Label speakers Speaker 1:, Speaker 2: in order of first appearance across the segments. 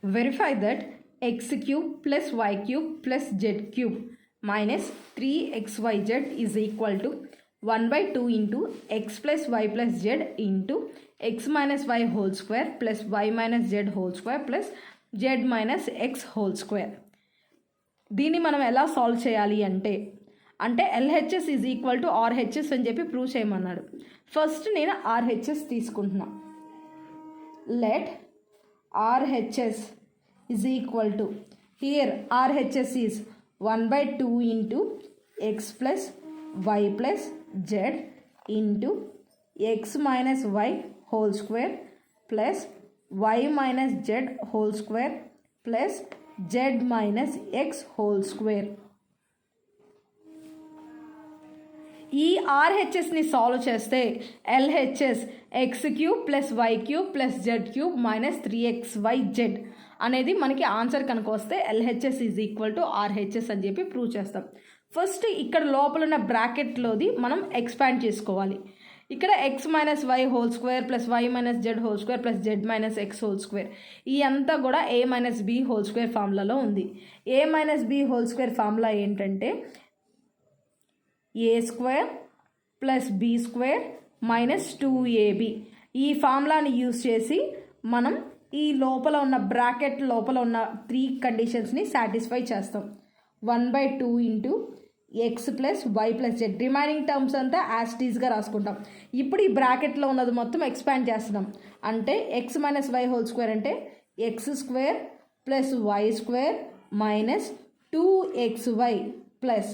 Speaker 1: Verify that x cube plus y cube plus z cube minus 3xyz is equal to 1 by 2 into x plus y plus z into x minus y whole square plus y minus z whole square plus z minus x whole square. దీన్ని మనం ఎలా solve చేయాలి అంటే LHS is equal to RHS అని చెప్పి prove చేయమన్నాడు. First నేను RHS తీసుకుంటున్నా. Let RHS is equal to, here RHS is 1 by 2 into x plus y plus z into x minus y whole square plus y minus z whole square plus z minus x whole square. ఈ ఆర్హెచ్ఎస్ని solve చేస్తే LHS x cube plus y cube plus z cube minus 3xyz అనేది మనకి answer కనుక వస్తే LHS is equal to RHS అని చెప్పి prove చేస్తాం. ఫస్ట్ ఇక్కడ లోపల ఉన్న బ్రాకెట్లోది మనం ఎక్స్పాండ్ చేసుకోవాలి. ఇక్కడ x minus y whole square plus y minus z whole square plus z minus x whole square ఈ అంతా కూడా a minus b whole square ఫార్ములాలో ఉంది. A minus b whole square formula ఏంటంటే a square plus b square minus 2ab. ఈ ఫార్ములాని use చేసి మనం ఈ లోపల ఉన్న బ్రాకెట్ లోపల ఉన్న 3 కండిషన్స్ని సాటిస్ఫై చేస్తాం. 1 by 2 into x plus y plus z remaining terms అంతా యాస్టీస్గా రాసుకుంటాం. ఇప్పుడు ఈ బ్రాకెట్లో ఉన్నది మొత్తం ఎక్స్పాండ్ చేస్తున్నాం. అంటే x minus y whole square అంటే x square plus y square minus 2xy plus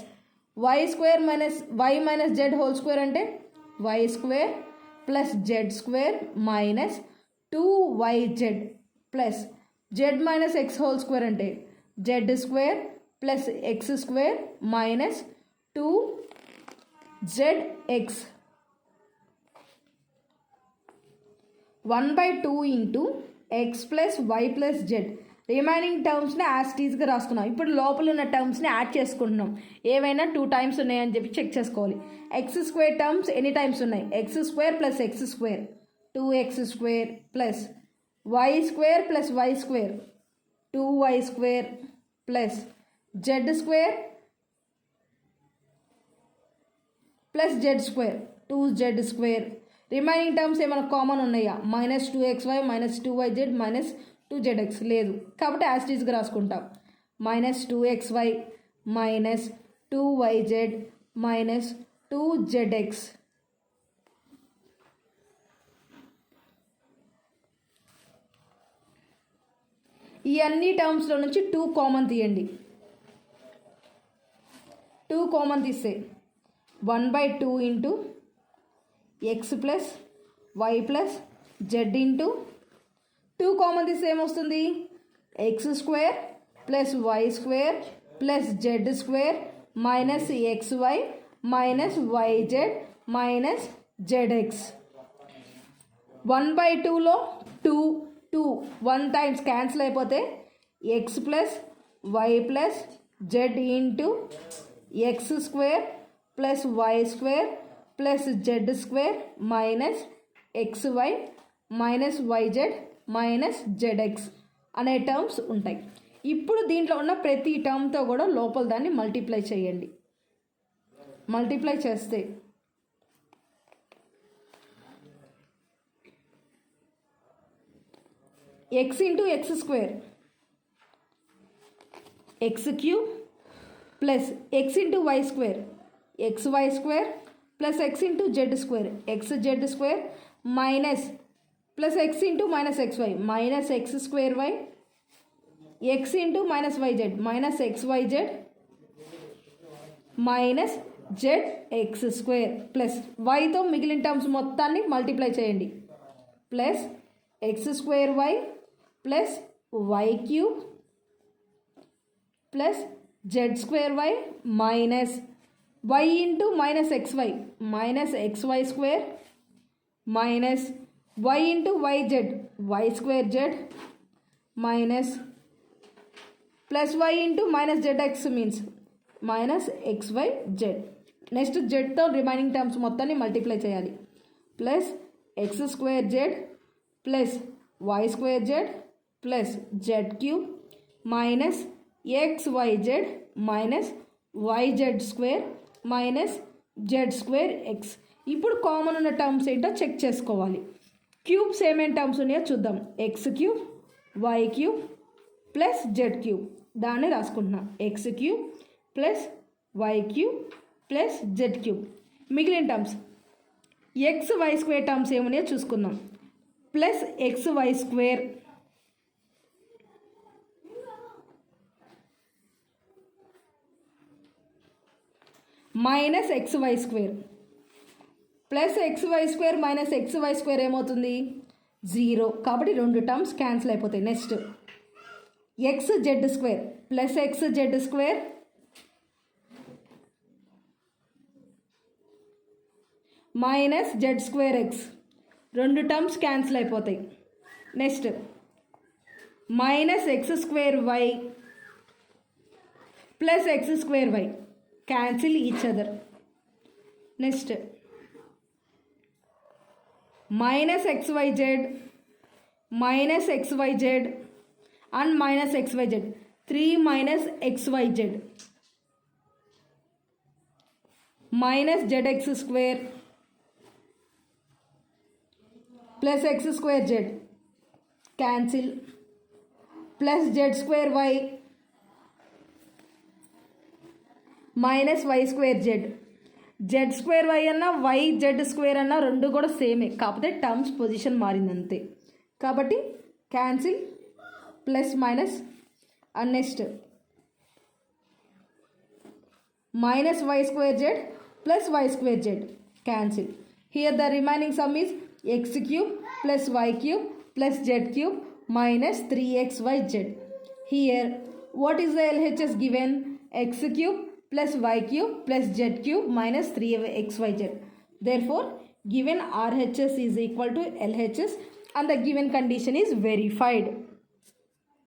Speaker 1: y square minus y minus z whole square అంటే y square plus z square minus 2yz plus z minus x whole square అంటే z square plus x square minus 2zx. 1 by 2 into x plus y plus z remaining టర్మ్స్ని యాస్టీస్గా రాసుకున్నాం. ఇప్పుడు లోపల ఉన్న టర్మ్స్ని add చేసుకుంటున్నాం. ఏవైనా 2 టైమ్స్ ఉన్నాయని చెప్పి చెక్ చేసుకోవాలి. ఎక్స్ స్క్వేర్ టర్మ్స్ ఎన్ని టైమ్స్ ఉన్నాయి? X square plus x square 2x square plus y square plus y square 2y square plus z square plus z square 2z square. Remaining terms ఏమైనా common ఉన్నాయా? Minus 2xy minus 2yz minus 2zx లేదు కాబట్టి యాస్టీస్గా రాసుకుంటాం. Minus 2xy minus 2yz minus 2zx. ఈ అన్ని టర్మ్స్లో నుంచి 2 common తీయండి. 2 కామన్ తీస్తే 1 by 2 into x plus y plus z into 2 common తీస్తే ఏమొస్తుంది? X square plus y square plus z square minus xy minus yz minus zx. 1 by 2లో 2 1 times cancel అయిపోతే x plus y plus z into x square plus y square plus z square minus xy minus yz minus zx అనే terms ఉంటాయి. ఇప్పుడు దీంట్లో ఉన్న ప్రతి టర్మ్తో కూడా లోపల దాన్ని మల్టిప్లై చేయండి. మల్టిప్లై చేస్తే x into x square x cube plus x into y square x y square plus x into z square x z square minus plus x into minus xy minus x square y x into minus y z minus xyz minus z x square plus వైతో మిగిలిన terms మొత్తాన్ని multiply చేయండి. Plus x square y plus y cube plus z square y minus y into minus xy minus xy square minus y into y z y square z minus plus y into minus zx means minus xyz. Next జెడ్తో remaining terms మొత్తాన్ని multiply చేయాలి. Plus x square z plus y square z plus z cube minus xyz minus yz square minus z square x. ఇప్పుడు common ఉన్న terms ఏంటో check చేసుకోవాలి. Cubes ఏమేమి terms ఉన్నాయో చూద్దాం. X cube, y cube plus z cube, దాన్ని రాసుకుంటున్నాం. X cube plus y cube plus z cube. మిగిలిన terms x y square terms ఏమున్నాయో చూసుకుందాం. Plus x y square minus x y square plus x y square minus x y square ఏమవుతుంది? 0. కాబట్టి రెండు terms cancel అయిపోతాయి. Next x z square plus x z square minus z square x, రెండు terms cancel అయిపోతాయి. Next minus x square y plus x square y, cancel each other. Next minus xyz minus xyz and minus xyz, 3 minus xyz minus zx square plus x square z, cancel, plus z square y minus y square z. Z square y అన్న y z square అన్న రెండు కూడా సేమే, కాకపోతే terms position మారింది అంతే. కాబట్టి cancel, plus minus. And next minus y square z plus y square z, cancel. Here the remaining sum is x cube plus y cube plus z cube minus 3xyz. Here what is the LHS given? X cube plus y cube plus z cube minus 3xyz. Therefore, given RHS is equal to LHS and the given condition is verified.